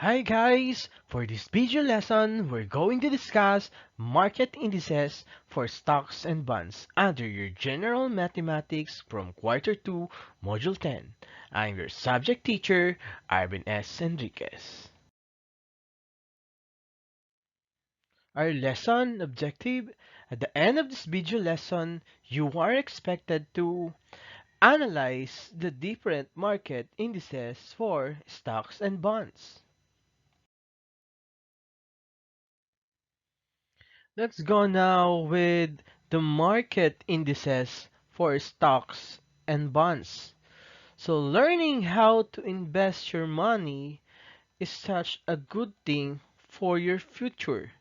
Hi guys! For this video lesson, we're going to discuss market indices for stocks and bonds under your general mathematics from quarter 2, module 10. I'm your subject teacher, Arvin S. Enriquez. Our lesson objective: at the end of this video lesson, you are expected to analyze the different market indices for stocks and bonds. Let's go now with the market indices for stocks and bonds. So learning how to invest your money is such a good thing for your future.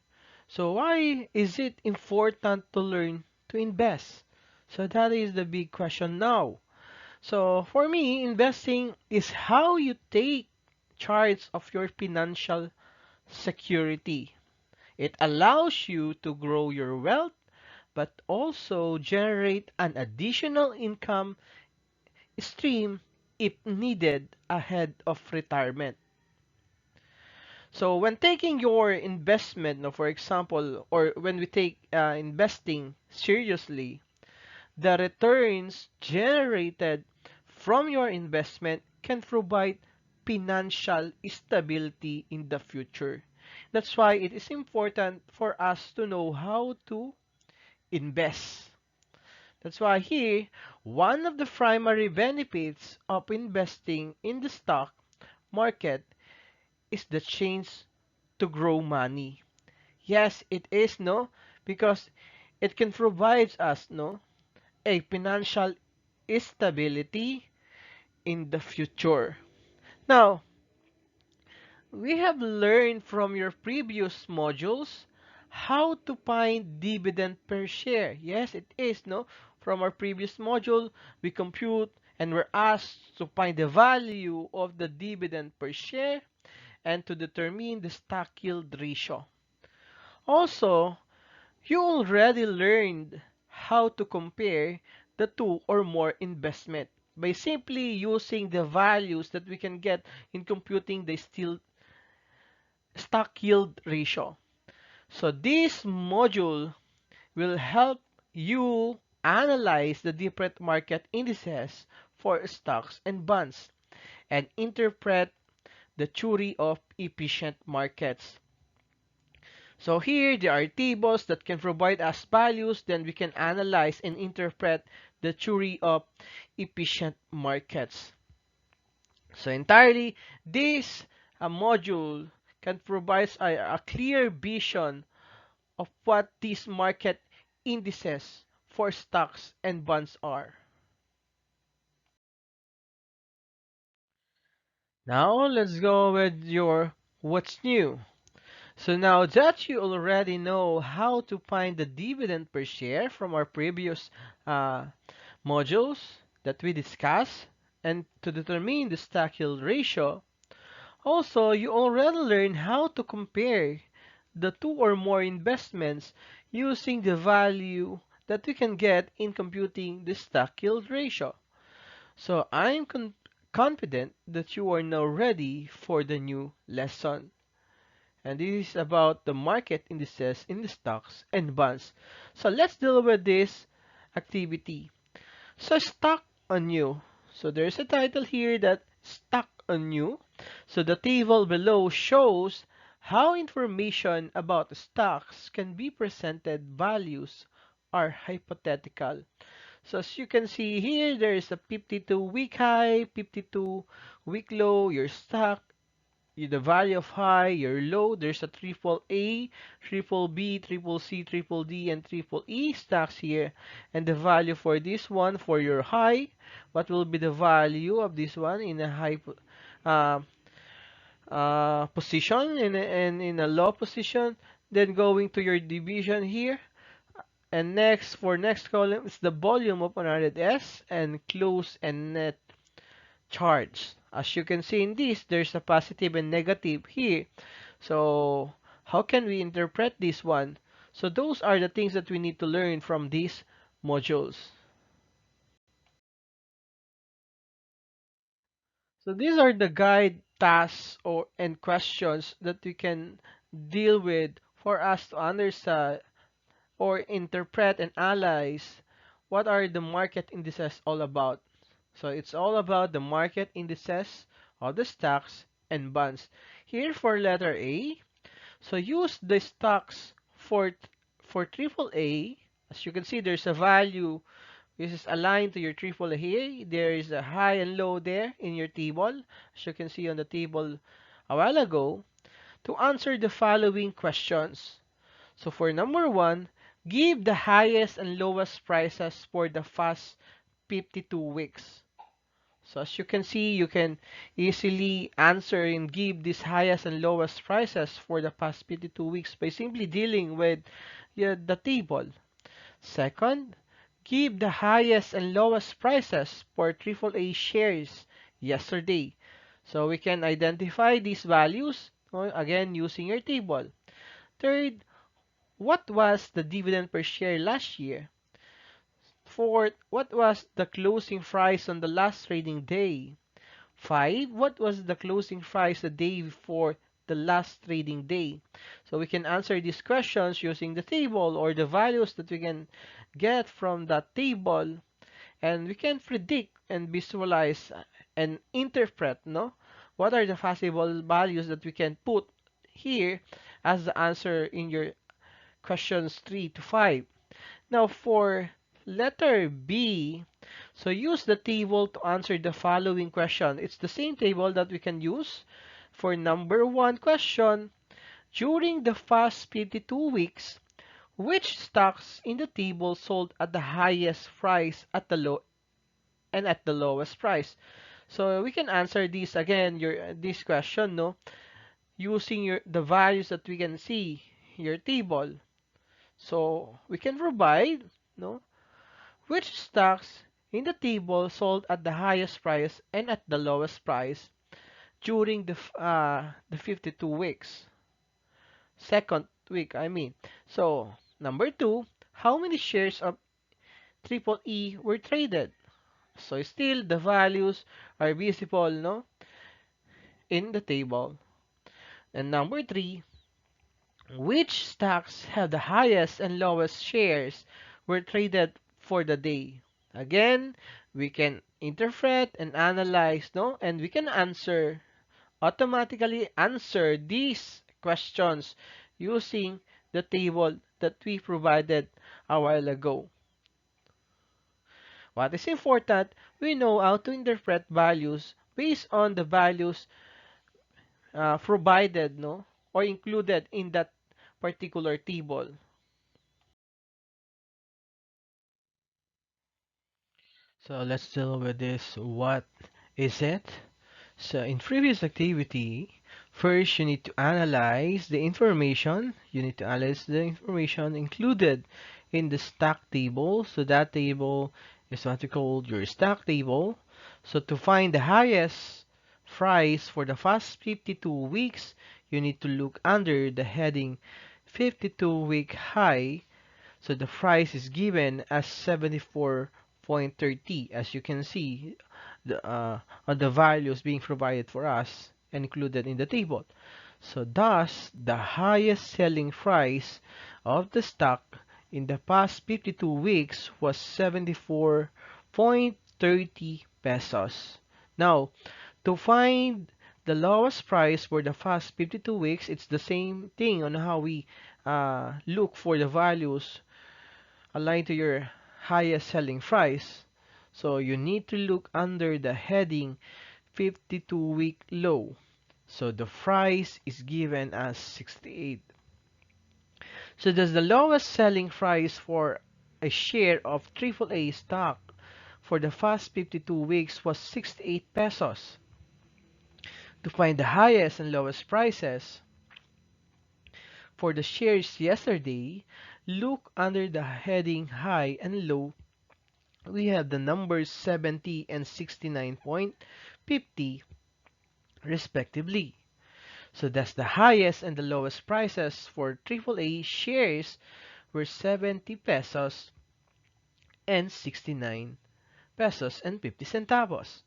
So why is it important to learn to invest? So that is the big question now. So for me, investing is how you take charge of your financial security. It allows you to grow your wealth but also generate an additional income stream if needed ahead of retirement. So when taking your investment, for example, or when we take investing seriously, the returns generated from your investment can provide financial stability in the future. That's why it is important for us to know how to invest. That's why here, one of the primary benefits of investing in the stock market is the chance to grow money. Yes, it is, no, because it can provide us, no, a financial stability in the future. Now, we have learned from your previous modules how to find dividend per share. Yes, it is, no? From our previous module, we compute and we're asked to find the value of the dividend per share and to determine the stock yield ratio. Also, you already learned how to compare the two or more investment by simply using the values that we can get in computing the still stock yield ratio. So this module will help you analyze the different market indices for stocks and bonds and interpret the theory of efficient markets. So here there are tables that can provide us values, then we can analyze and interpret the theory of efficient markets. So entirely, this module can provide a clear vision of what these market indices for stocks and bonds are. Now let's go with your what's new. So now that you already know how to find the dividend per share from our previous uh, modules that we discussed and to determine the stock yield ratio, also you already learned how to compare the two or more investments using the value that we can get in computing the stock yield ratio. So I'm confident that you are now ready for the new lesson. And this is about the market indices in the stocks and bonds. So let's deal with this activity. So stock on you. So there's a title here that stock on you. So the table below shows how information about stocks can be presented. Values are hypothetical. So as you can see here, there is a 52-week high, 52-week low, your stock, the value of high, your low, there's a triple A, triple B, triple C, triple D, and triple E stocks here. And the value for this one, for your high, what will be the value of this one in a high uh, position and in a low position. Then going to your division here. And next, for next column, is the volume of 100S and close and net charge. As you can see in this, there's a positive and negative here. So how can we interpret this one? So those are the things that we need to learn from these modules. So these are the guide tasks or and questions that we can deal with for us to understand or interpret and analyze what are the market indices all about. So it's all about the market indices of the stocks and bonds. Here for letter A, so use the stocks for triple A. As you can see, there's a value which is aligned to your triple A here. There is a high and low there in your table, as you can see on the table a while ago, to answer the following questions. So for number one, give the highest and lowest prices for the past 52 weeks. So as you can see, you can easily answer and give these highest and lowest prices for the past 52 weeks by simply dealing with the table. Second, give the highest and lowest prices for AAA shares yesterday. So we can identify these values again using your table. Third, what was the dividend per share last year? Fourth, what was the closing price on the last trading day? 5. What was the closing price the day before the last trading day? So we can answer these questions using the table or the values that we can get from that table, and we can predict and visualize and interpret, no? What are the possible values that we can put here as the answer in your questions 3 to 5. Now for letter B, so use the table to answer the following question. It's the same table that we can use for number one question. During the past 52 weeks, which stocks in the table sold at the highest price at the low and at the lowest price? So we can answer this again, this question, no, using the values that we can see your table. So we can provide, no, which stocks in the table sold at the highest price and at the lowest price during the 52 weeks. Second week, I mean. So, number 2, how many shares of triple E were traded? So, still the values are visible, no, in the table. And number 3, which stocks have the highest and lowest shares were traded for the day? Again, we can interpret and analyze, no? And we can automatically answer these questions using the table that we provided a while ago. What is important, we know how to interpret values based on the values provided, no, or included in that particular table. So let's deal with this. What is it? So in previous activity, first you need to analyze the information. You need to analyze the information included in the stock table. So that table is what we call your stock table. So to find the highest price for the past 52 weeks, you need to look under the heading 52-week high. So the price is given as 74.30, as you can see on the values being provided for us and included in the table. So thus, the highest selling price of the stock in the past 52 weeks was 74.30 pesos. Now, to find the lowest price for the past 52 weeks, it's the same thing on how we look for the values aligned to your highest selling price. So you need to look under the heading 52-week low. So the price is given as 68. So that's the lowest selling price for a share of AAA stock for the past 52 weeks was 68 pesos. To find the highest and lowest prices for the shares yesterday, look under the heading high and low. We have the numbers 70 and 69.50 respectively. So that's the highest and the lowest prices for AAA shares were 70 pesos and 69 pesos and 50 centavos.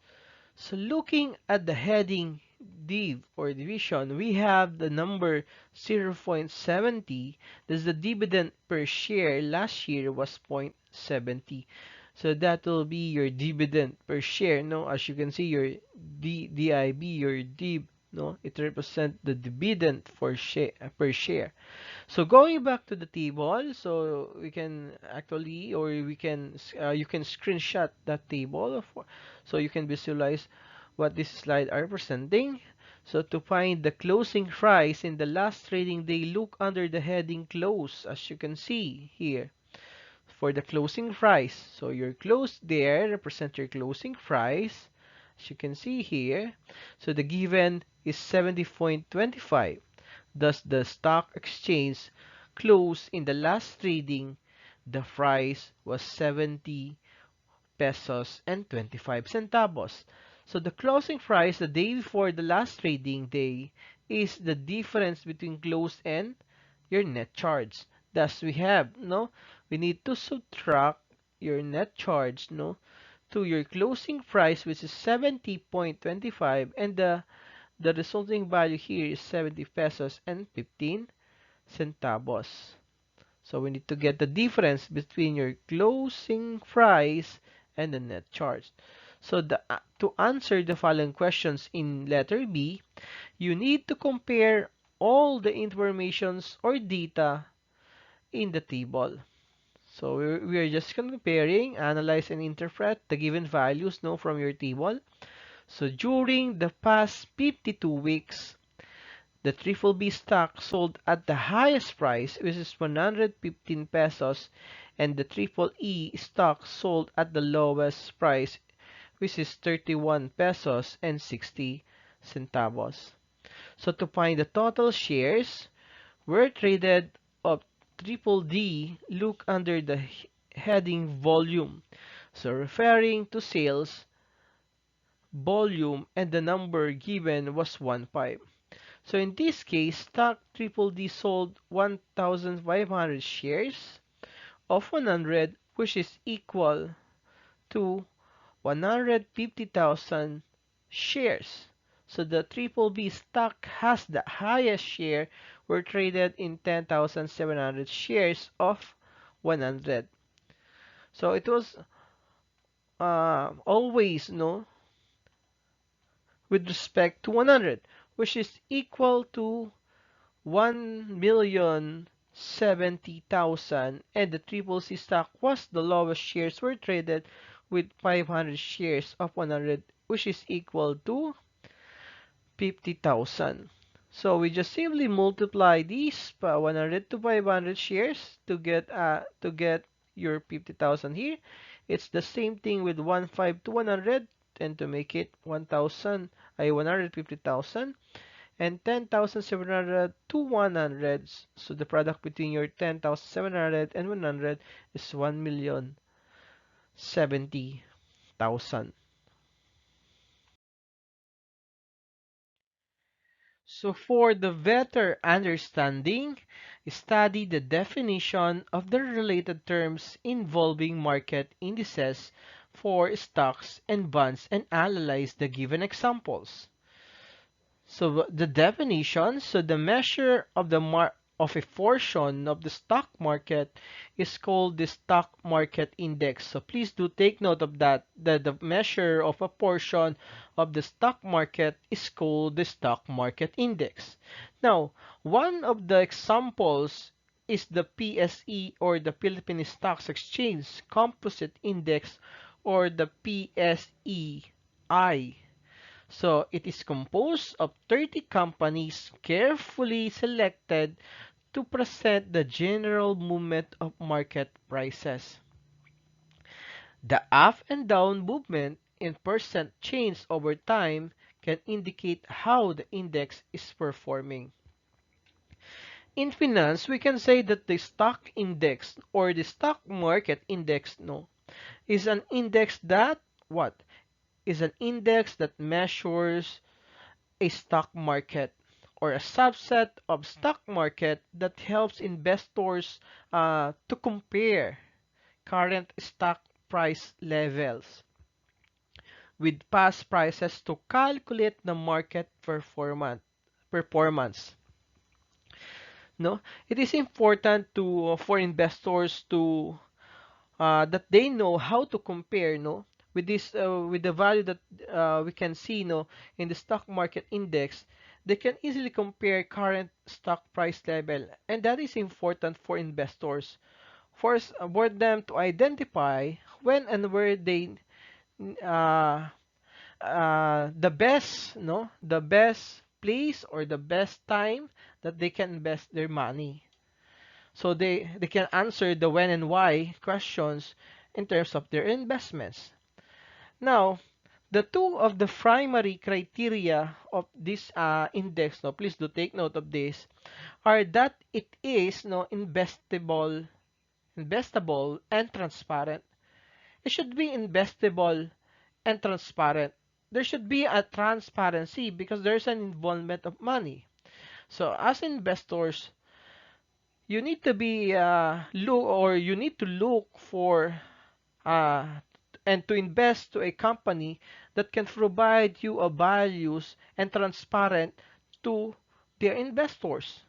So looking at the heading div or division, we have the number 0.70. That's the dividend per share last year was 0.70. So that will be your dividend per share. No, as you can see, your DIB, your DIB, no, it represents the dividend for share per share. So going back to the table, so we can actually, or we can, you can screenshot that table, so you can visualize what this slide are presenting. So to find the closing price in the last trading day, look under the heading close, as you can see here. For the closing price, so your close there represent your closing price, as you can see here. So the given is 70.25. Thus, the stock exchange closed in the last trading, the price was 70 pesos and 25 centavos. So the closing price the day before the last trading day is the difference between close and your net charge. Thus, we have, no, we need to subtract your net charge, no, to your closing price, which is 70.25, and the resulting value here is 70 pesos and 15 centavos. So we need to get the difference between your closing price and the net charge. So to answer the following questions in letter B, you need to compare all the informations or data in the table. So we are just comparing, analyze, and interpret the given values, no, from your table. So during the past 52 weeks, the triple B stock sold at the highest price, which is 115 pesos, and the triple E stock sold at the lowest price, which is 31 pesos and 60 centavos. So to find the total shares were traded of triple D, look under the heading volume. So referring to sales volume, and the number given was 15. So in this case, stock triple D sold 1,500 shares of 100, which is equal to 150,000 shares. So the triple B stock has the highest share were traded in 10,700 shares of 100. So it was always, no, with respect to 100, which is equal to 1,070,000, and the triple C stock was the lowest. Shares were traded with 500 shares of 100, which is equal to 50,000. So we just simply multiply these 100 to 500 shares to get your 50,000 here. It's the same thing with 15 to 100, and to make it 1,000, 150,000, and 10,700 to 100. So the product between your 10,700 and 100 is 1,070,000. So for the better understanding, study the definition of the related terms involving market indices for stocks and bonds and analyze the given examples. So the definition, so the measure of of a portion of the stock market is called the stock market index. So please do take note of that. The measure of a portion of the stock market is called the stock market index. Now, one of the examples is the PSE, or the Philippine Stocks Exchange Composite Index, or the PSEI. So it is composed of 30 companies carefully selected to present the general movement of market prices. The up and down movement in percent change over time can indicate how the index is performing. In finance, we can say that the stock index, or the stock market index, no, is an index that what? Is an index that measures a stock market, or a subset of stock market that helps investors to compare current stock price levels with past prices to calculate the market performance. No, it is important to for investors to that they know how to compare, no, with this with the value that we can see, no, in the stock market index. They can easily compare current stock price level, and that is important for investors for them to identify when and where they uh, the best place or the best time that they can invest their money. So they can answer the when and why questions in terms of their investments. Now, the two of the primary criteria of this index, no, please do take note of this, are that it is no investable and transparent. It should be investable and transparent. There should be a transparency because there's an involvement of money. So as investors, you need to be you need to look for uh, and to invest to a company that can provide you a values and transparent to their investors.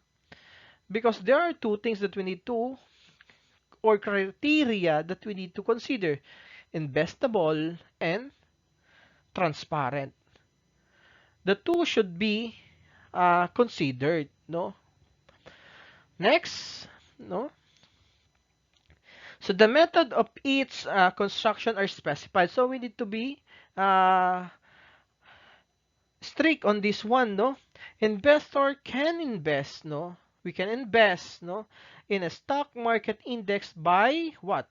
Because there are two things that we need to or criteria that we need to consider: investable and transparent. The two should be considered, no? Next, no? So the method of each construction are specified. So we need to be uh, strict on this one, no? Investor can invest, no? We can invest, no, in a stock market index by what?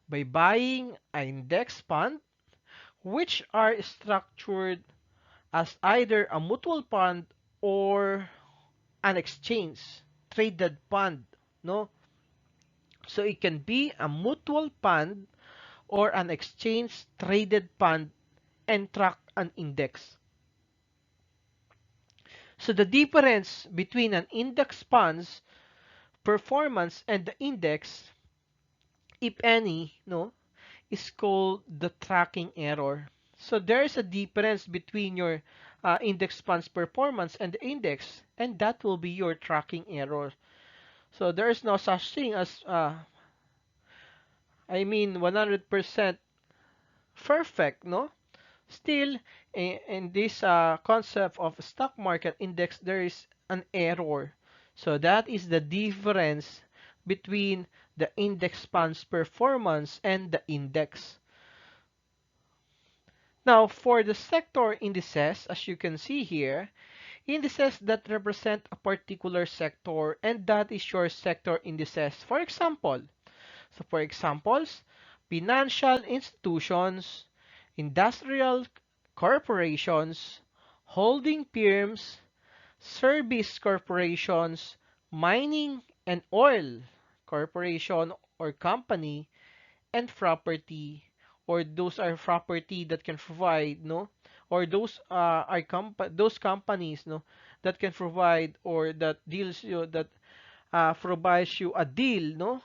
By buying an index fund, which are structured as either a mutual fund or an exchange traded fund, no? So it can be a mutual fund or an exchange traded fund and track an index. So the difference between an index fund's performance and the index, if any, no, is called the tracking error. So there's a difference between your index fund's performance and the index, and that will be your tracking error. So there is no such thing as, 100% perfect, no? Still, in this concept of stock market index, there is an error. So that is the difference between the index fund's performance and the index. Now, for the sector indices, as you can see here, indices that represent a particular sector, and that is your sector indices. For examples, financial institutions, industrial corporations, holding firms, service corporations, mining and oil corporation or company, and property, or those are property that can provide, no, or those companies, no, that can provide or that deals you that provides you a deal, no,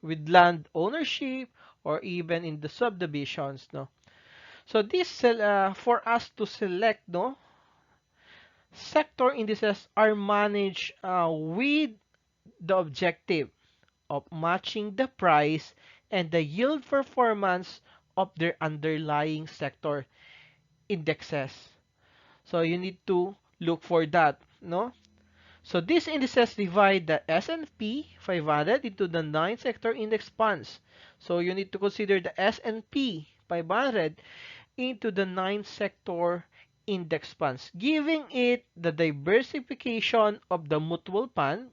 with land ownership or even in the subdivisions, no. So this for us to select, no, sector indices are managed with the objective of matching the price and the yield performance of their underlying sector indexes. So you need to look for that, no? So these indices divide the S&P 500 into the 9 sector index funds. So you need to consider the S&P 500 into the 9 sector index funds, giving it the diversification of the mutual fund,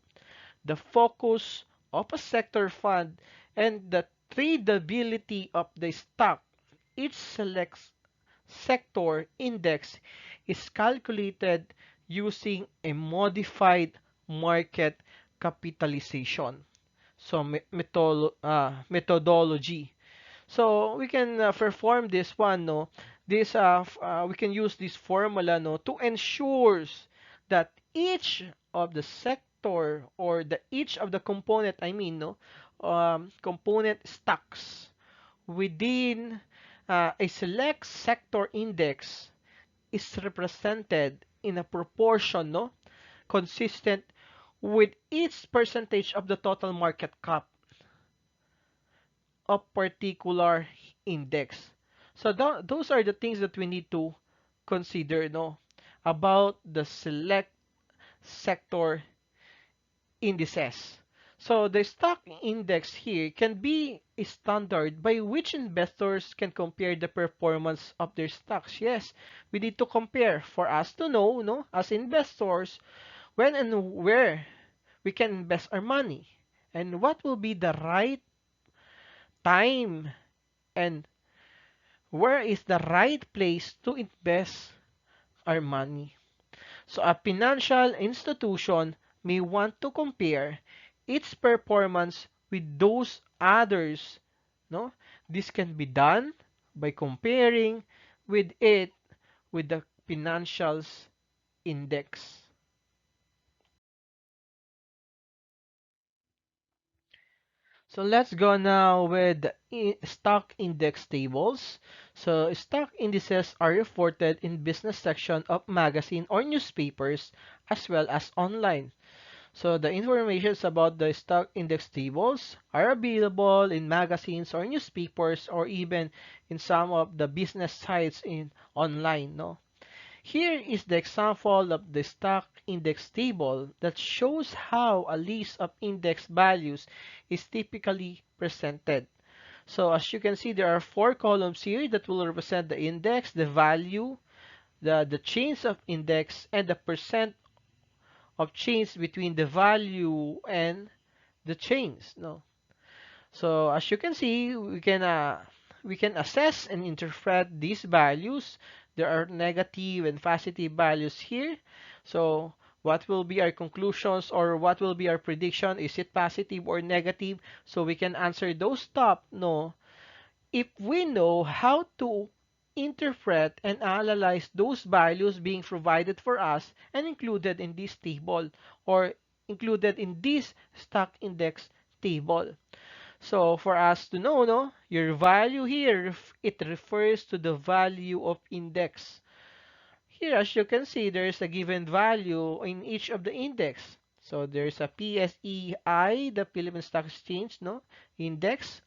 the focus of a sector fund, and the tradability of the stock. Each selects sector index is calculated using a modified market capitalization. So methodology. So we can perform this one, no. We can use this formula, no, to ensure that each of the sector or the each of the component, no, component stocks within A select sector index is represented in a proportion, no, consistent with its percentage of the total market cap of particular index. So those are the things that we need to consider, no, about the select sector indices. So the stock index here can be a standard by which investors can compare the performance of their stocks. Yes, we need to compare for us to know, no, as investors, when and where we can invest our money and what will be the right time and where is the right place to invest our money. So a financial institution may want to compare its performance with those others. No? This can be done by comparing with it with the financials index. So let's go now with the stock index tables. So stock indices are reported in business section of magazine or newspapers as well as online. So the informations about the stock index tables are available in magazines or newspapers or even in some of the business sites in online, no? Here is the example of the stock index table that shows how a list of index values is typically presented. So as you can see, there are four columns here that will represent the index, the value, the change of index, and the percent of change between the value and the change. No. So as you can see, we can assess and interpret these values. There are negative and positive values here. So what will be our conclusions or what will be our prediction? Is it positive or negative? So we can answer those top no if we know how to interpret and analyze those values being provided for us and included in this table or included in this stock index table. So for us to know, no, your value here, it refers to the value of index. Here, as you can see, there is a given value in each of the index. So there's a PSEI, the Philippine Stock Exchange, no, index.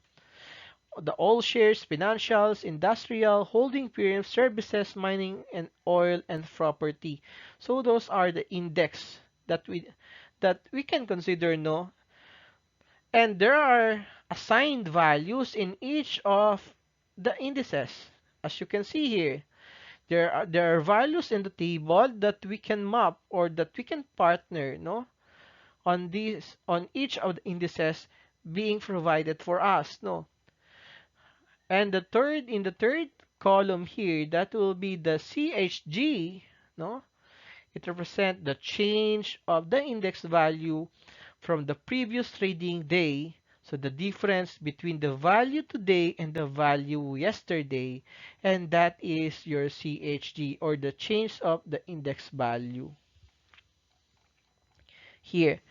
The all shares, financials, industrial, holding firms, services, mining, and oil and property. So those are the index that we can consider, no, and there are assigned values in each of the indices. As you can see here, there are values in the table that we can map or that we can partner, no, on each of the indices being provided for us, no. And the third column here, that will be the CHG, no. It represents the change of the index value from the previous trading day. So the difference between the value today and the value yesterday, and that is your CHG or the change of the index value here.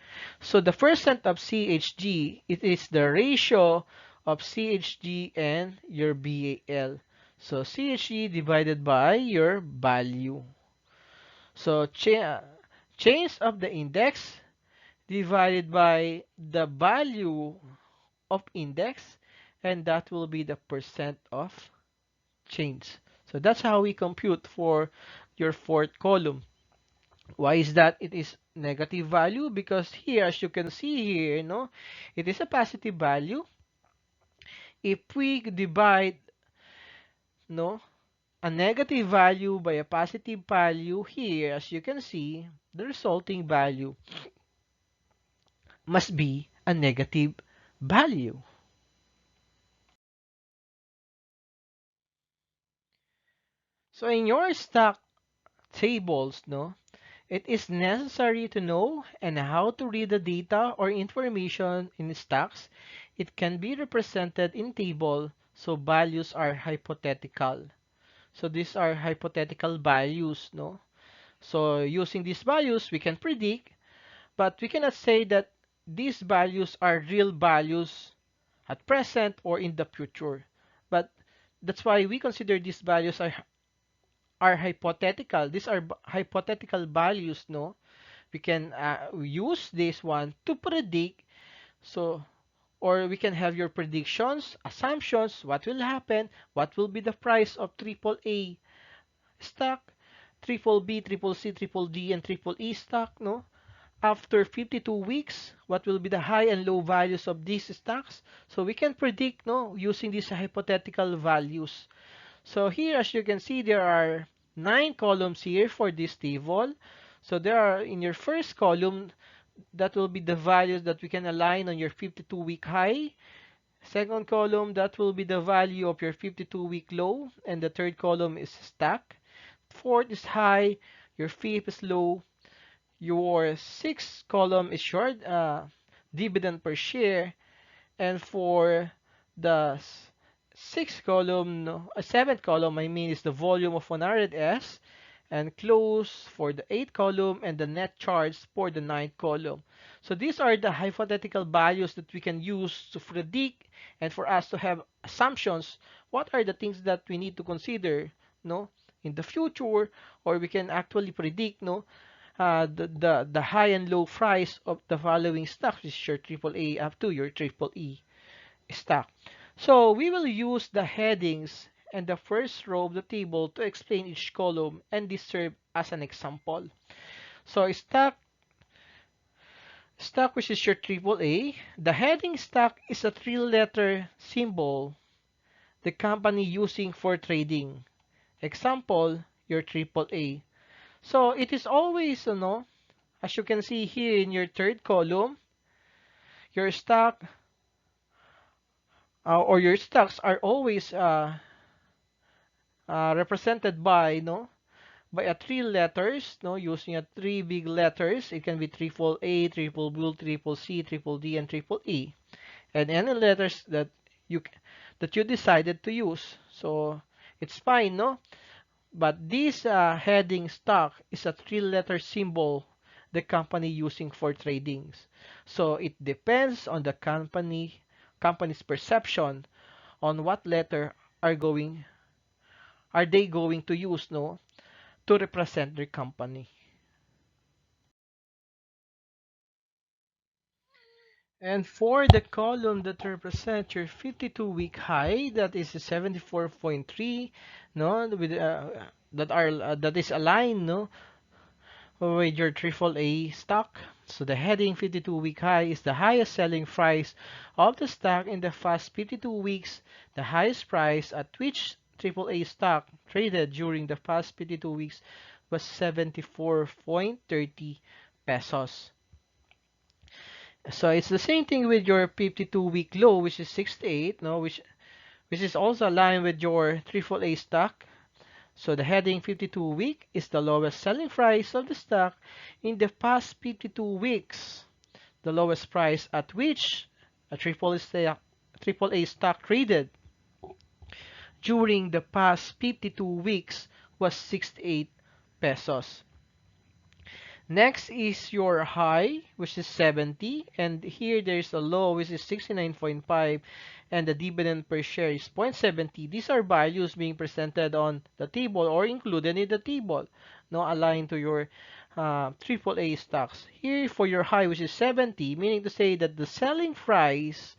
So the percent of CHG, it is the ratio of CHG and your BAL. So CHG divided by your value. So change of the index divided by the value of index, and that will be the percent of change. So that's how we compute for your fourth column. Why is that it is negative value? Because here, as you can see here, no, it is a positive value. If we divide, no, a negative value by a positive value here, as you can see, the resulting value must be a negative value. So in your stock tables, no, it is necessary to know and how to read the data or information in stocks. It can be represented in table, so values are hypothetical. So these are hypothetical values, no? So using these values, we can predict, but we cannot say that these values are real values at present or in the future. But that's why we consider these values are hypothetical. These are hypothetical values, no? We can use this one to predict. So, or we can have your predictions, assumptions, what will happen, what will be the price of triple A stock, triple B, triple C, triple D, and triple E stock, no? After 52 weeks, what will be the high and low values of these stocks? So we can predict, no, using these hypothetical values. So here, as you can see, there are 9 columns here for this table. So there are in your first column, that will be the values that we can align on your 52-week high. Second column, that will be the value of your 52-week low. And the third column is stack. Fourth is high. Your fifth is low. Your sixth column is short dividend per share. And for the sixth column, no, seventh column, I mean, is the volume of 100S, and close for the eighth column, and the net charge for the ninth column. So these are the hypothetical values that we can use to predict and for us to have assumptions. What are the things that we need to consider, no, in the future, or we can actually predict, no, the high and low price of the following stocks, which is your triple A up to your triple E stock. So we will use the headings and the first row of the table to explain each column, and this serve as an example. So stock which is your triple A, the heading stock is a three-letter symbol the company using for trading. Example, your triple A. So it is always, as you can see here in your third column, your stock or your stocks are always represented by, by a three letters, using a three big letters. It can be triple A, triple B, triple C, triple D, and triple E, and any letters you that you decided to use. So it's fine, no? But this heading stock is a three-letter symbol the company using for tradings. So it depends on the company's perception on what letter are going are they going to use, no, to represent their company. And for the column that represents your 52-week high, that is 74.3, no, with that is aligned, no, with your triple A stock. So the heading 52-week high is the highest selling price of the stock in the past 52 weeks. The highest price at which triple A stock traded during the past 52 weeks was 74.30 pesos. So it's the same thing with your 52-week low, which is 68, no, which is also aligned with your triple A stock. So the heading 52-week is the lowest selling price of the stock in the past 52 weeks. The lowest price at which a triple A stock traded during the past 52 weeks was 68 pesos. Next is your high, which is 70, and here there's a low, which is 69.5, and the dividend per share is 0.70. These are values being presented on the table or included in the table, no, aligned to your AAA stocks. Here for your high, which is 70, meaning to say that the selling price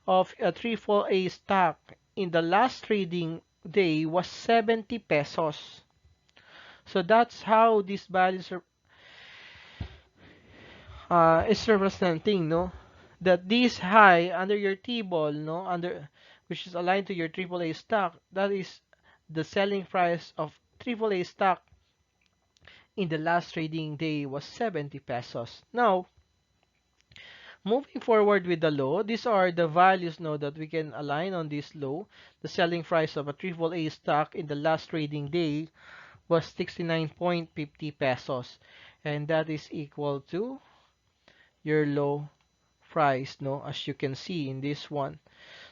of a AAA stock in the last trading day was 70 pesos. So that's how these values is representing, no, that this high under your table, no, under which is aligned to your AAA stock, that is the selling price of AAA stock in the last trading day was 70 pesos. Now, moving forward with the low, these are the values, no, that we can align on this low. The selling price of a AAA stock in the last trading day was 69.50 pesos, and that is equal to your low price, no, as you can see in this one.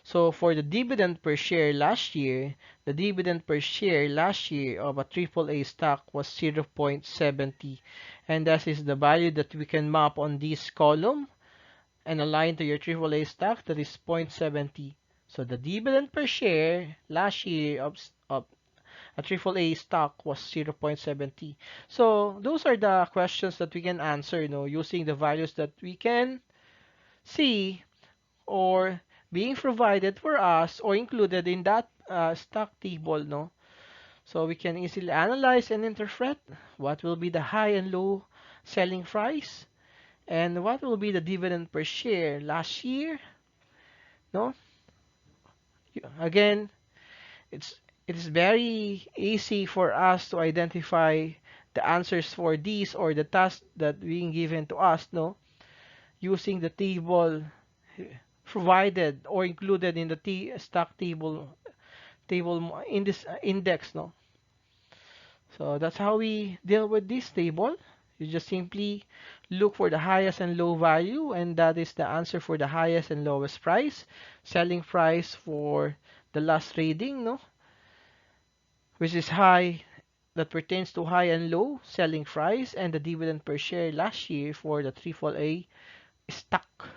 So for the dividend per share last year, the dividend per share last year of a AAA stock was 0.70, and that is the value that we can map on this column and align to your AAA stock, that is 0.70. So the dividend per share last year of a AAA stock was 0.70. So those are the questions that we can answer, using the values that we can see or being provided for us or included in that stock table, no? So we can easily analyze and interpret what will be the high and low selling price and what will be the dividend per share last year, no? Again, it's it is very easy for us to identify the answers for these or the tasks that being given to us, no? Using the table provided or included in the stock table in this index, no? So that's how we deal with this table. You just simply look for the highest and low value, and that is the answer for the highest and lowest price, selling price for the last trading, no? Which is high, that pertains to high and low selling price, and the dividend per share last year for the AAA stock.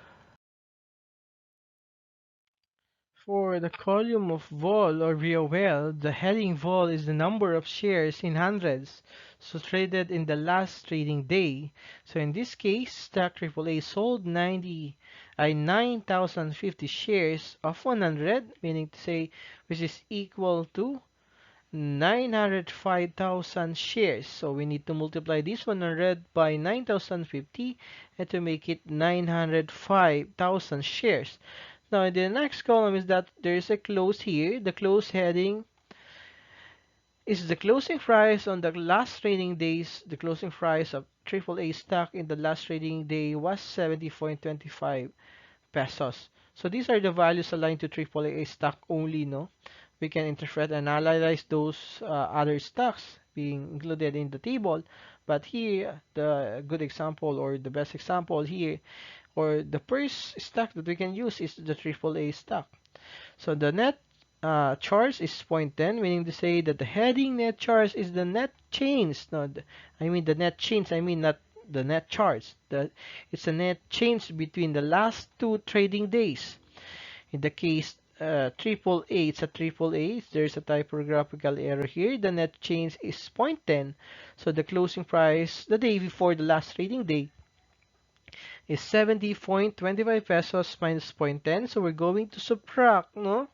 For the column of vol or VOL, the heading vol is the number of shares in hundreds, so traded in the last trading day. So in this case, stock AAA sold 9,050 shares of 100, meaning to say, which is equal to 905,000 shares. So we need to multiply this 100 by 9,050 and to make it 905,000 shares. Now in the next column is that there is a close here. The close heading is the closing price on the last trading days. The closing price of AAA stock in the last trading day was 70.25 pesos. So these are the values aligned to AAA stock only, no? We can interpret and analyze those other stocks being included in the table. But here, the good example or the best example here, or the first stock that we can use is the AAA stock. So the net charge is 0.10, meaning to say that the heading net charge is the net change. No, I mean the net change. I mean not the net charge. It's a net change between the last two trading days. In the case triple A, it's a triple A. There's a typographical error here. The net change is 0.10. So the closing price the day before the last trading day is 70.25 pesos minus 0.10. So we're going to subtract, no?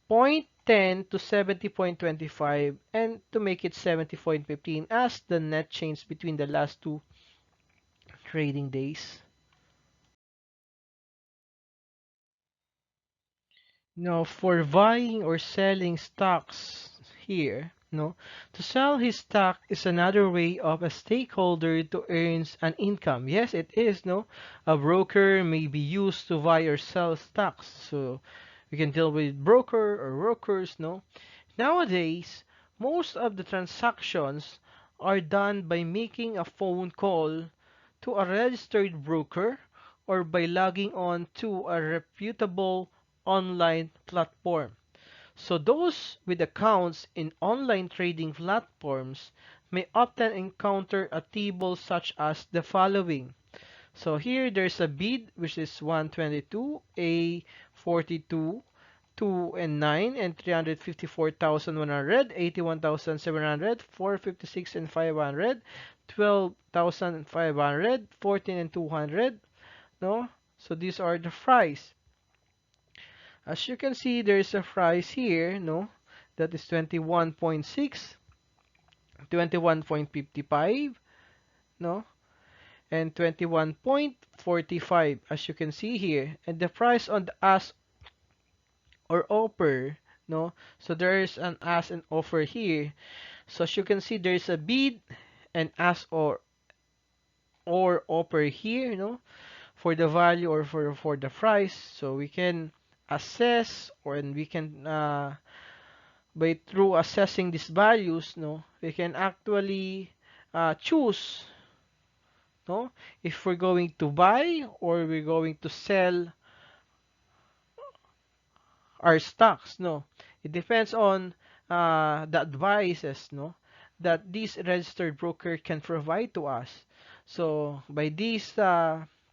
0.10 to 70.25 and to make it 70.15 as the net change between the last two trading days. Now, for buying or selling stocks here, no, to sell his stock is another way of a stakeholder to earn an income. Yes, it is, no. A broker may be used to buy or sell stocks. So we can deal with broker or brokers, no. Nowadays, most of the transactions are done by making a phone call to a registered broker or by logging on to a reputable online platform. So those with accounts in online trading platforms may often encounter a table such as the following. So here there's a bid which is 122, A 42, 2 and 9 and 354,100, 81,700, 456 and 500, 12,500, 14 and 200, no? So these are the price. As you can see, there's a price here, no? That is 21.6, 21.55, no? And 21.45 as you can see here. And the price on the ask or offer, no? So there is an ask and offer here. So as you can see, there is a bid and ask or offer here, no? For the value or for the price. So we can assess or and we can by through assessing these values, no, we can actually choose, no, if we're going to buy or we're going to sell our stocks, no. It depends on the advices, no, that this registered broker can provide to us. So by this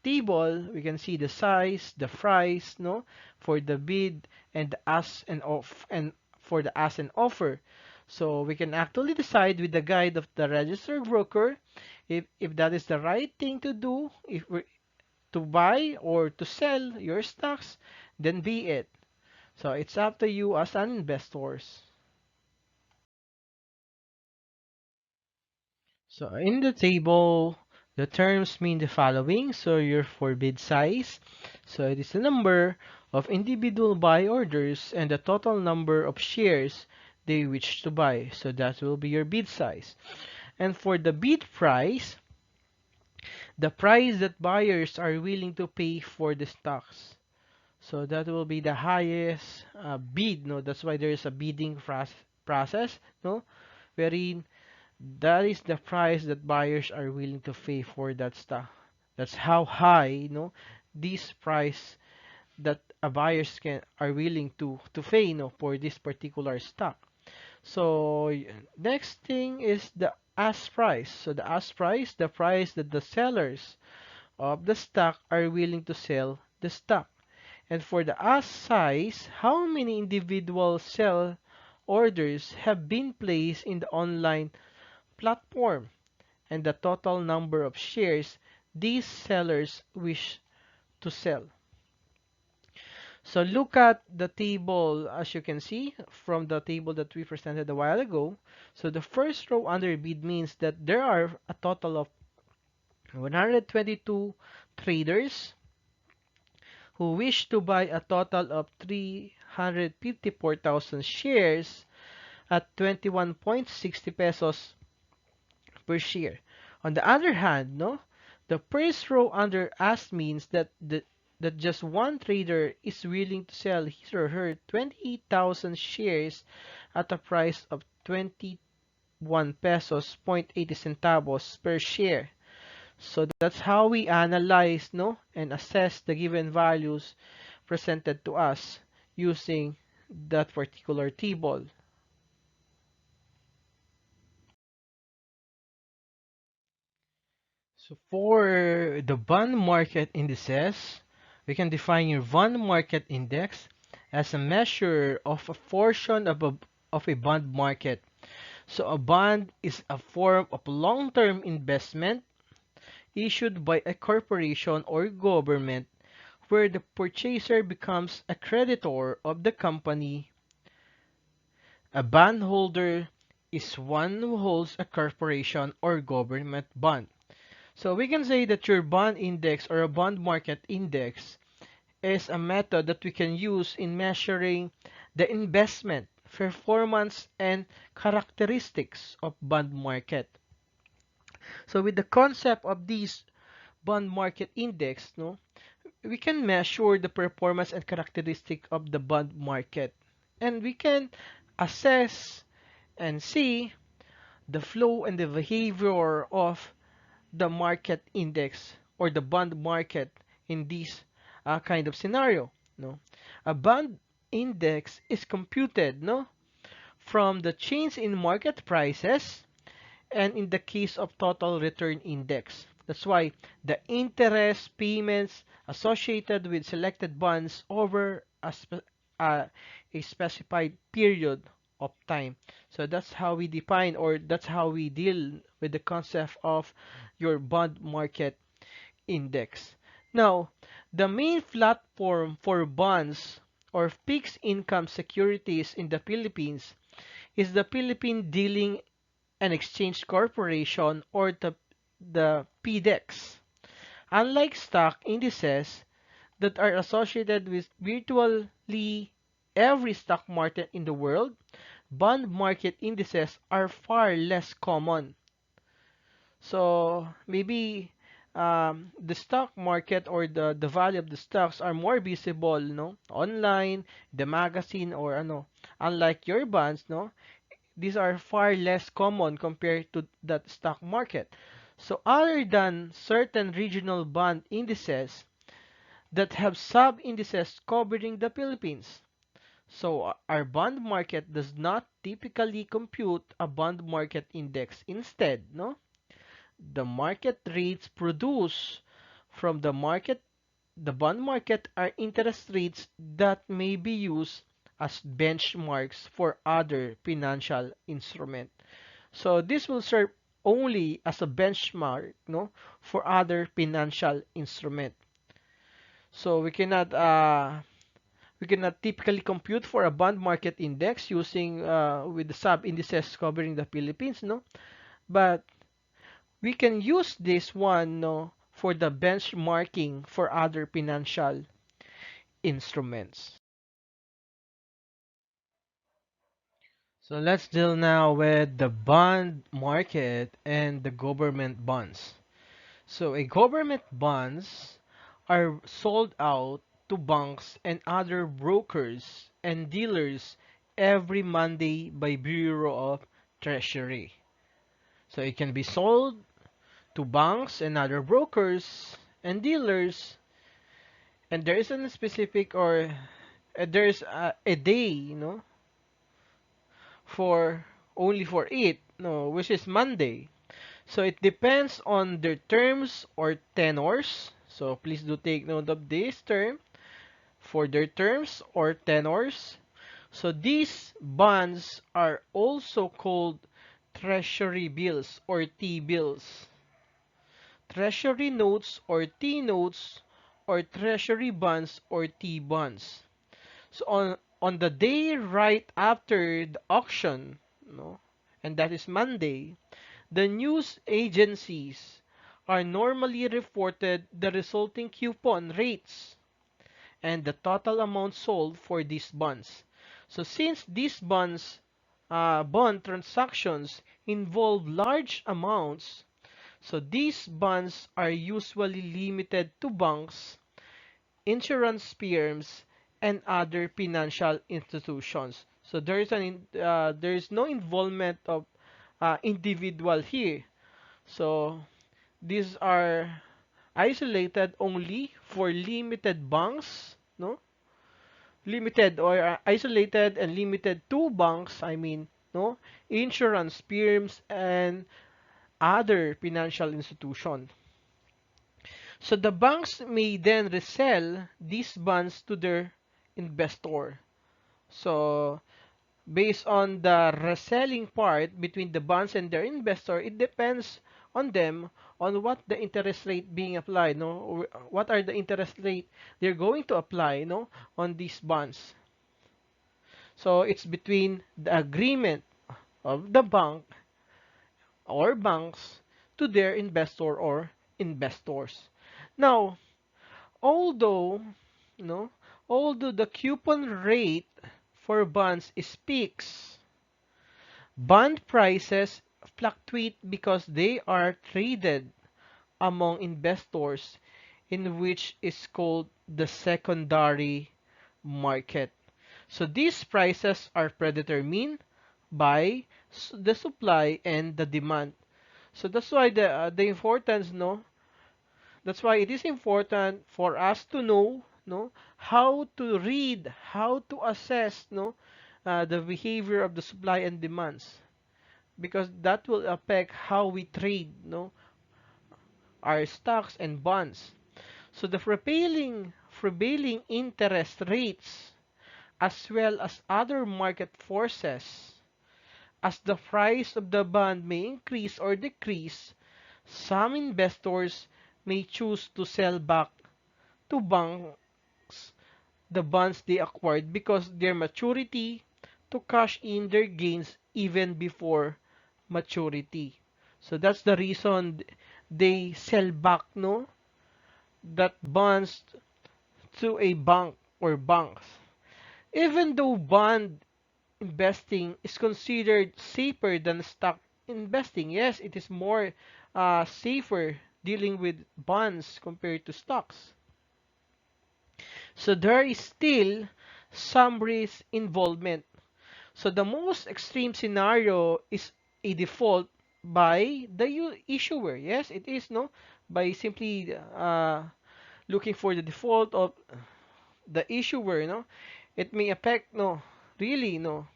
table, we can see the size, the price, no, for the bid and the ask and off and for the ask and offer. So we can actually decide with the guide of the registered broker if that is the right thing to do, if we to buy or to sell your stocks, then be it. So it's up to you as an investors. So in the table, the terms mean the following. So your forbid size. So it is the number of individual buy orders and the total number of shares they wish to buy. So that will be your bid size. And for the bid price, the price that buyers are willing to pay for the stocks. So that will be the highest bid. No, that's why there is a bidding process. No, wherein that is the price that buyers are willing to pay for that stock. That's how high, this price that a buyers can are willing to pay, for this particular stock. So next thing is the ask price. So the ask price, the price that the sellers of the stock are willing to sell the stock. And for the ask size, how many individual sell orders have been placed in the online platform and the total number of shares these sellers wish to sell. So look at the table as you can see from the table that we presented a while ago. So the first row under bid means that there are a total of 122 traders who wish to buy a total of 354,000 shares at 21.60 pesos per share. On the other hand, the first row under ask means that just one trader is willing to sell his or her 28,000 shares at a price of 21 pesos point 80 centavos per share. So that's how we analyze, and assess the given values presented to us using that particular table. So for the bond market indices, we can define your bond market index as a measure of a portion of a bond market. So a bond is a form of long-term investment issued by a corporation or government where the purchaser becomes a creditor of the company. A bondholder is one who holds a corporation or government bond. So we can say that your bond index or a bond market index is a method that we can use in measuring the investment, performance, and characteristics of bond market. So with the concept of this bond market index, we can measure the performance and characteristic of the bond market. And we can assess and see the flow and the behavior of the market index or the bond market in this kind of scenario. A bond index is computed from the change in market prices and in the case of total return index. That's why the interest payments associated with selected bonds over a specified period of time. So that's how we define or that's how we deal with the concept of your bond market index. Now, the main platform for bonds or fixed income securities in the Philippines is the Philippine Dealing and Exchange Corporation or the PDEX. Unlike stock indices that are associated with virtually every stock market in the world, bond market indices are far less common. So maybe the stock market or the value of the stocks are more visible, online, the magazine or unlike your bonds, these are far less common compared to that stock market. So other than certain regional bond indices that have sub-indices covering the Philippines. So our bond market does not typically compute a bond market index. Instead, the market rates produced from the bond market are interest rates that may be used as benchmarks for other financial instrument. So this will serve only as a benchmark, no, for other financial instrument. So we cannot typically compute for a bond market index using with the sub indices covering the Philippines, no, but we can use this one, no, for the benchmarking for other financial instruments. So let's deal now with the bond market and the government bonds. So a government bonds are sold out to banks and other brokers and dealers every Monday by Bureau of Treasury. So it can be sold to banks and other brokers and dealers, and there is a specific or there's a day, for only for it, no, which is Monday. So it depends on their terms or tenors. So please do take note of this term for their terms or tenors. So these bonds are also called treasury bills or T-bills, treasury notes or T-notes, or treasury bonds or T-bonds. So on the day right after the auction, no, and that is Monday, the news agencies are normally reported the resulting coupon rates and the total amount sold for these bonds. So since these bond transactions involve large amounts, so these bonds are usually limited to banks, insurance firms, and other financial institutions. So there is no involvement of individual here. So these are isolated only for limited banks, no? Limited or isolated and limited to banks, I mean, no? Insurance firms and other financial institutions. So the banks may then resell these bonds to their investor. So based on the reselling part between the bonds and their investor, it depends on them on what the interest rate being applied, no, or what are the interest rate they're going to apply, no, on these bonds. So it's between the agreement of the bank or banks to their investor or investors. Now, although, no, although the coupon rate for bonds is fixed, bond prices fluctuate because they are traded among investors, in which is called the secondary market. So these prices are predetermined by the supply and the demand. So that's why the importance, no, that's why it is important for us to know, no, how to read, how to assess, no, the behavior of the supply and demands, because that will affect how we trade, no, our stocks and bonds. So the prevailing interest rates as well as other market forces, as the price of the bond may increase or decrease, some investors may choose to sell back to banks the bonds they acquired because their maturity, to cash in their gains even before maturity. So that's the reason they sell back, no, that bonds to a bank or banks. Even though bond investing is considered safer than stock investing, yes, it is more safer dealing with bonds compared to stocks. So there is still some risk involvement. So the most extreme scenario is a default by the issuer. Yes, it is, no, by simply looking for the default of the issuer, no. It may affect, no, really, no,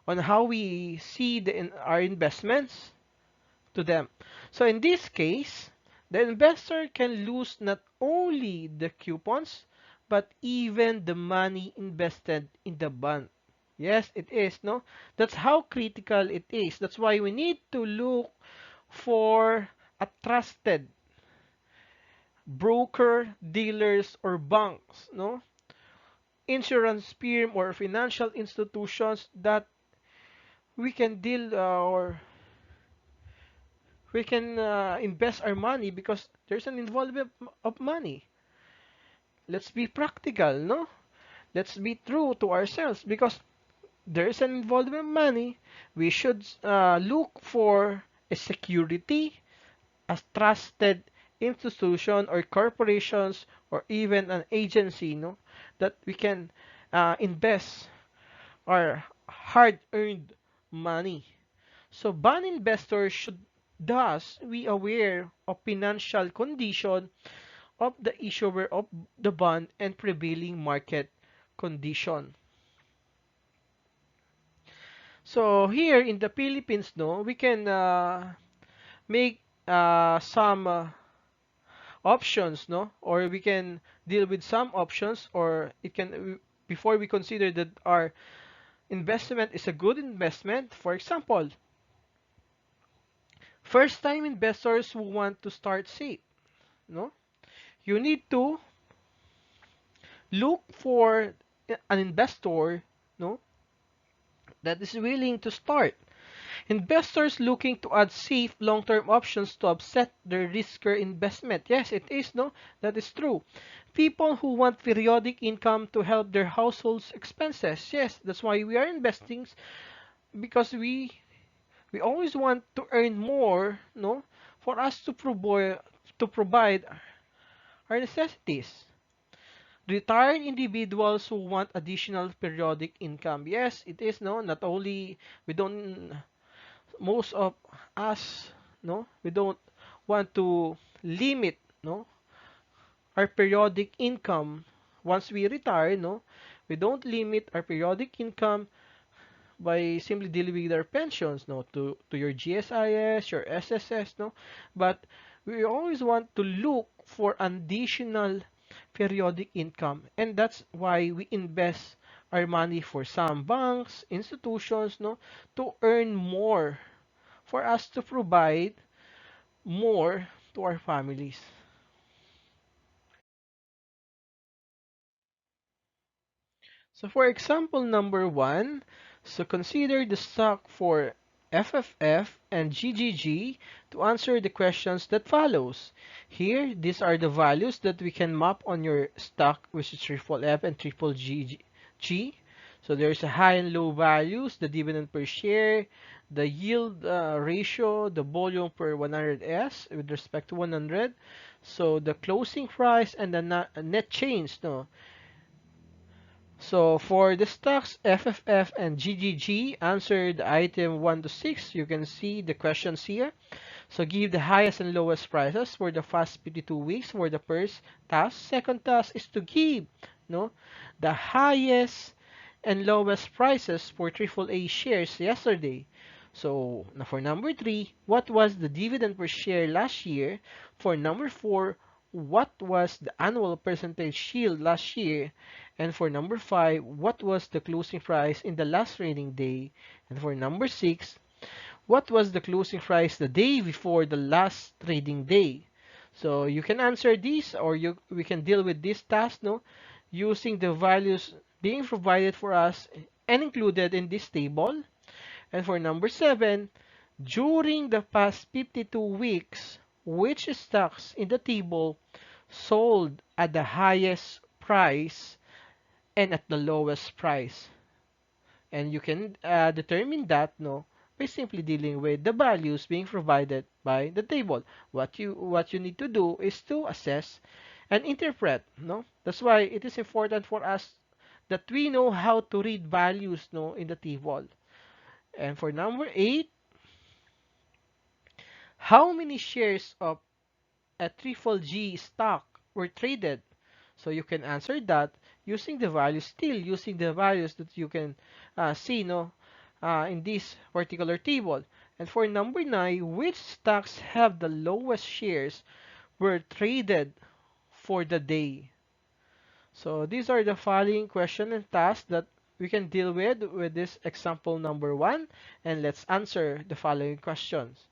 on how we see our investments to them. So in this case, The investor can lose not only the coupons, but even the money invested in the bond. Yes, it is, no? That's how critical it is. That's why we need to look for a trusted broker, dealers, or banks, no? Insurance firm or financial institutions that we can deal or we can invest our money because there's an involvement of money. Let's be practical, no? Let's be true to ourselves because there's an involvement of money. We should look for a security, a trusted institution or corporations or even an agency, no, that we can invest our hard-earned money. So bond investors should thus be aware of financial condition of the issuer of the bond and prevailing market condition. So here in the Philippines, no, we can make some options, no, or we can deal with some options, or it can before we consider that our investment is a good investment. For example, first-time investors who want to start safe, no, you need to look for an investor, no, that is willing to start. Investors looking to add safe long-term options to offset their riskier investment. Yes, it is, no? That is true. People who want periodic income to help their household's expenses. Yes, that's why we are investing because we always want to earn more, no? For us to provide our necessities. Retired individuals who want additional periodic income. Yes, it is, no? Not only we don't most of us, no, we don't want to limit, no, our periodic income once we retire, no, we don't limit our periodic income by simply dealing with our pensions, no, to your GSIS, your SSS, no, but we always want to look for additional periodic income, and that's why we invest our money for some banks, institutions, no, to earn more for us to provide more to our families. So for example number one, so consider the stock for FFF and GGG to answer the questions that follows. Here, these are the values that we can map on your stock, which is triple F and triple G. So there's a high and low values, the dividend per share, the yield ratio, the volume per 100S with respect to 100. So the closing price and the net change, no, so for the stocks FFF and GGG, answer the item 1 to 6. You can see the questions here. So give the highest and lowest prices for the past 52 weeks for the first task. Second task is to give, no, the highest and lowest prices for AAA shares yesterday. So now for number 3, what was the dividend per share last year? For number 4, what was the annual percentage yield last year? And for number 5, what was the closing price in the last trading day? And for number 6, what was the closing price the day before the last trading day? So you can answer these, or we can deal with this task, no, using the values being provided for us and included in this table. And for number 7, during the past 52 weeks, which stocks in the table sold at the highest price and at the lowest price? And you can determine that, no, by simply dealing with the values being provided by the table. What you need to do is to assess and interpret, no. That's why it is important for us that we know how to read values, no, in the table. And for number 8, how many shares of a triple G stock were traded? So you can answer that using the values, still using the values that you can see, no, in this particular table. And for number 9, which stocks have the lowest shares were traded for the day. So these are the following question and tasks that we can deal with this example number 1, and let's answer the following questions.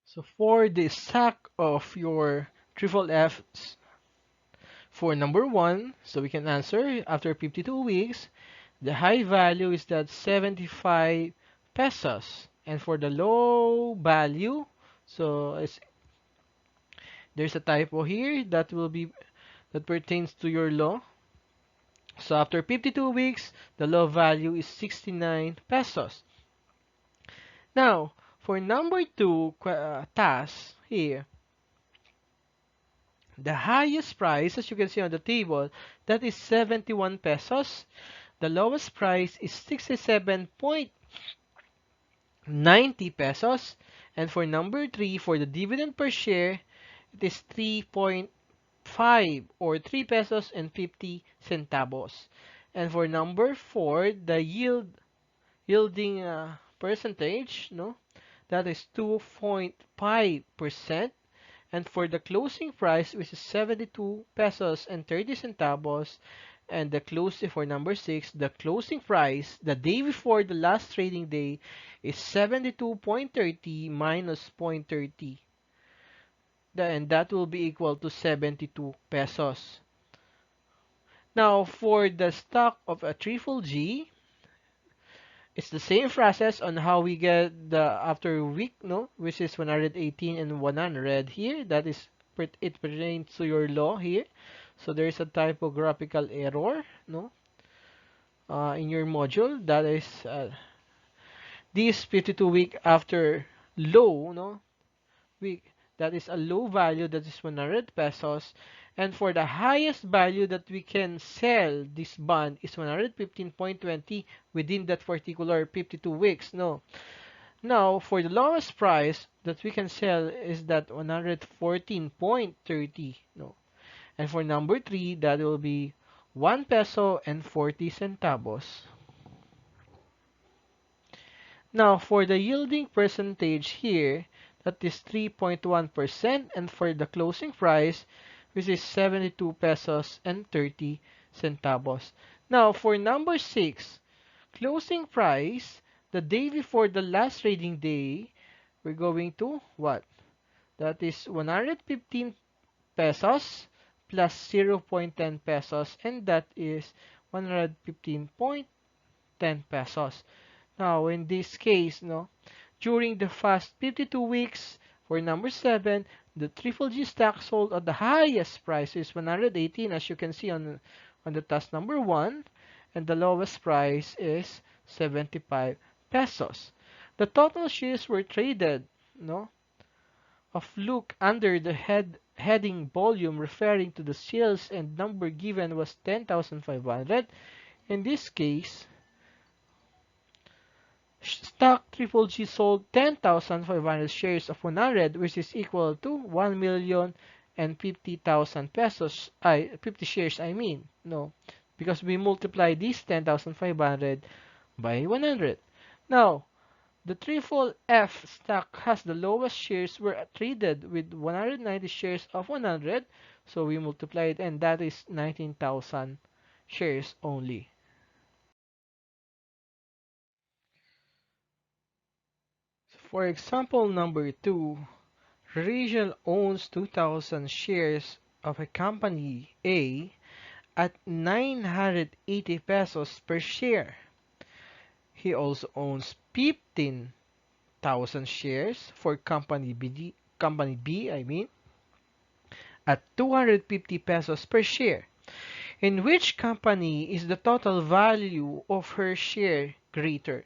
So for the stack of your triple F's for number 1, so we can answer after 52 weeks, the high value is that 75 pesos. And for the low value, so there's a typo here that pertains to your law. So after 52 weeks, the low value is 69 pesos. Now, for number 2 task here, the highest price, as you can see on the table, that is 71 pesos. The lowest price is 67.90 pesos. And for number 3, for the dividend per share, it is 3.5 or 3 pesos and 50 centavos. And for number 4, the yielding percentage, no, that is 2.5%. And for the closing price, which is 72 pesos and 30 centavos, and the closing for number 6, the closing price the day before the last trading day is 72.30 minus 0.30, and that will be equal to 72 pesos. Now for the stock of a triple G, it's the same process on how we get the after week, no, which is 118 and 100 here. That is it pertains to your law here. So there is a typographical error, no, in your module. That is this 52 week after low, no, week. That is a low value, that is 100 pesos. And for the highest value that we can sell this bond is 115.20 within that particular 52 weeks. No. Now, for the lowest price that we can sell is that 114.30. No. And for number 3, that will be 1 peso and 40 centavos. Now, for the yielding percentage here, that is 3.1%, and for the closing price, which is 72 pesos and 30 centavos. Now, for number 6, closing price, the day before the last trading day, we're going to what? That is 115 pesos plus 0.10 pesos, and that is 115.10 pesos. Now, in this case, no, during the past 52 weeks, for number 7, the triple G stock sold at the highest price is 118, as you can see on the task number 1, and the lowest price is 75 pesos. The total shares were traded, no, of look under the heading volume referring to the sales, and number given was 10,500. In this case, stock triple G sold 10,500 shares of 100, which is equal to 1,050,000 pesos. 50 shares, I mean. No, because we multiply this 10,500 by 100. Now, the triple F stock has the lowest shares were traded with 190 shares of 100. So we multiply it, and that is 19,000 shares only. For example number 2, Rachel owns 2,000 shares of a company A at 980 pesos per share. He also owns 15,000 shares for company B, I mean, at 250 pesos per share. In which company is the total value of her share greater?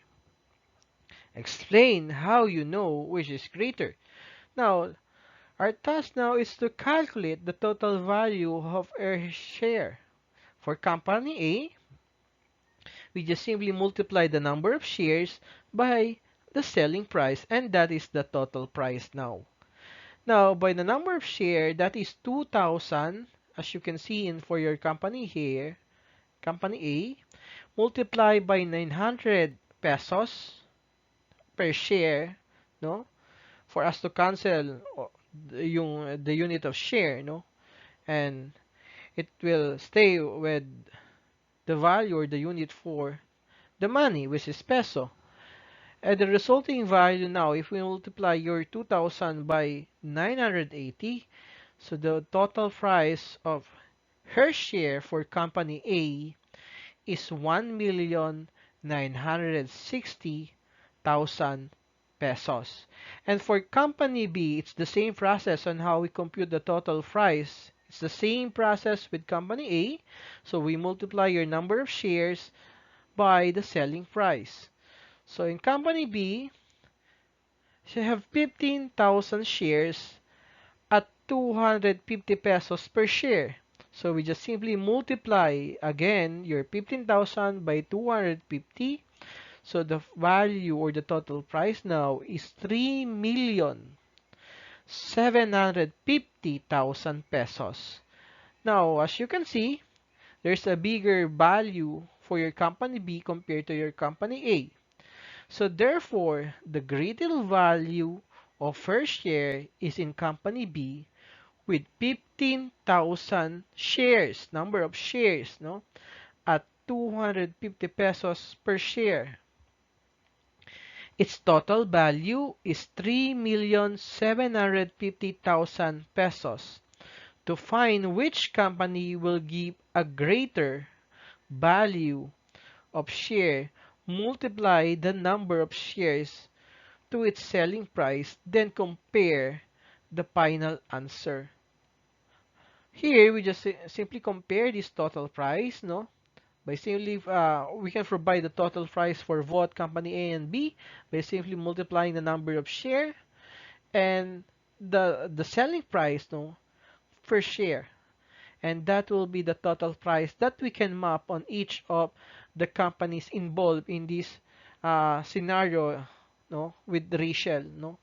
Explain how you know which is greater. Now, our task now is to calculate the total value of our share. For company A, we just simply multiply the number of shares by the selling price, and that is the total price now. Now, by the number of share, that is 2,000, as you can see in for your company here, company A, multiply by 900 pesos per share, no? for us to cancel the unit of share, no? And it will stay with the value or the unit for the money, which is peso. And the resulting value now, if we multiply your 2000 by 980, so the total price of her share for company A is 1,960,000 pesos. And for company B, it's the same process on how we compute the total price. It's the same process with company A. So we multiply your number of shares by the selling price. So in company B, you have 15,000 shares at 250 pesos per share. So we just simply multiply again your 15,000 by 250. So the value or the total price now is 3,750,000 pesos. Now, as you can see, there's a bigger value for your company B compared to your company A. So therefore, the greater value of first share is in company B with 15,000 shares, number of shares, no, at 250 pesos per share. Its total value is 3,750,000 pesos. To find which company will give a greater value of share, multiply the number of shares to its selling price, then compare the final answer. Here, we just simply compare this total price, no? By simply, we can provide the total price for both company A and B by simply multiplying the number of share and the selling price, no, per share. And that will be the total price that we can map on each of the companies involved in this scenario, no, with Rachel, no,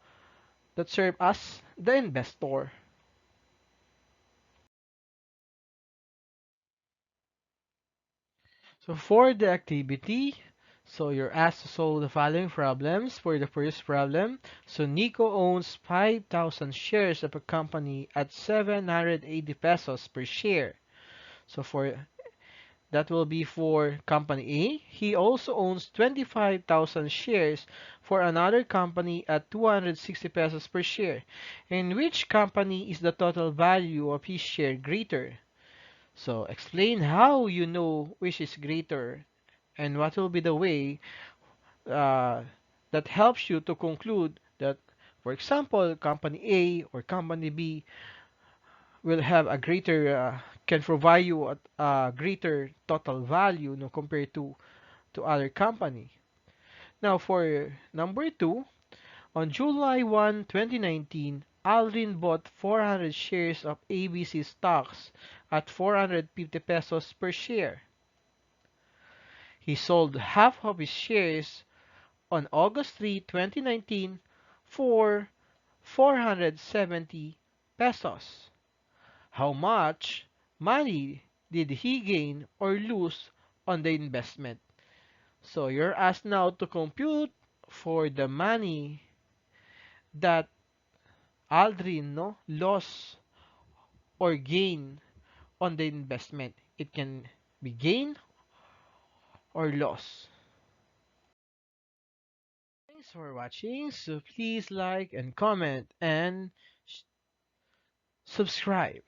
that serve as the investor. So for the activity, so you're asked to solve the following problems. For the first problem, so Nico owns 5,000 shares of a company at 780 pesos per share. So for that will be for company A. He also owns 25,000 shares for another company at 260 pesos per share. In which company is the total value of his share greater? So explain how you know which is greater and what will be the way uh, that helps you to conclude that, for example, company A or company B will have a greater, can provide you a greater total value, no, compared to other company. Now for number two, on July 1, 2019, Alvin bought 400 shares of ABC stocks at 450 pesos per share. He sold half of his shares on August 3, 2019 for 470 pesos. How much money did he gain or lose on the investment? So you're asked now to compute for the money that Aldrin, no, lost or gain on the investment. It can be gain or loss. Thanks for watching. So please like and comment and subscribe.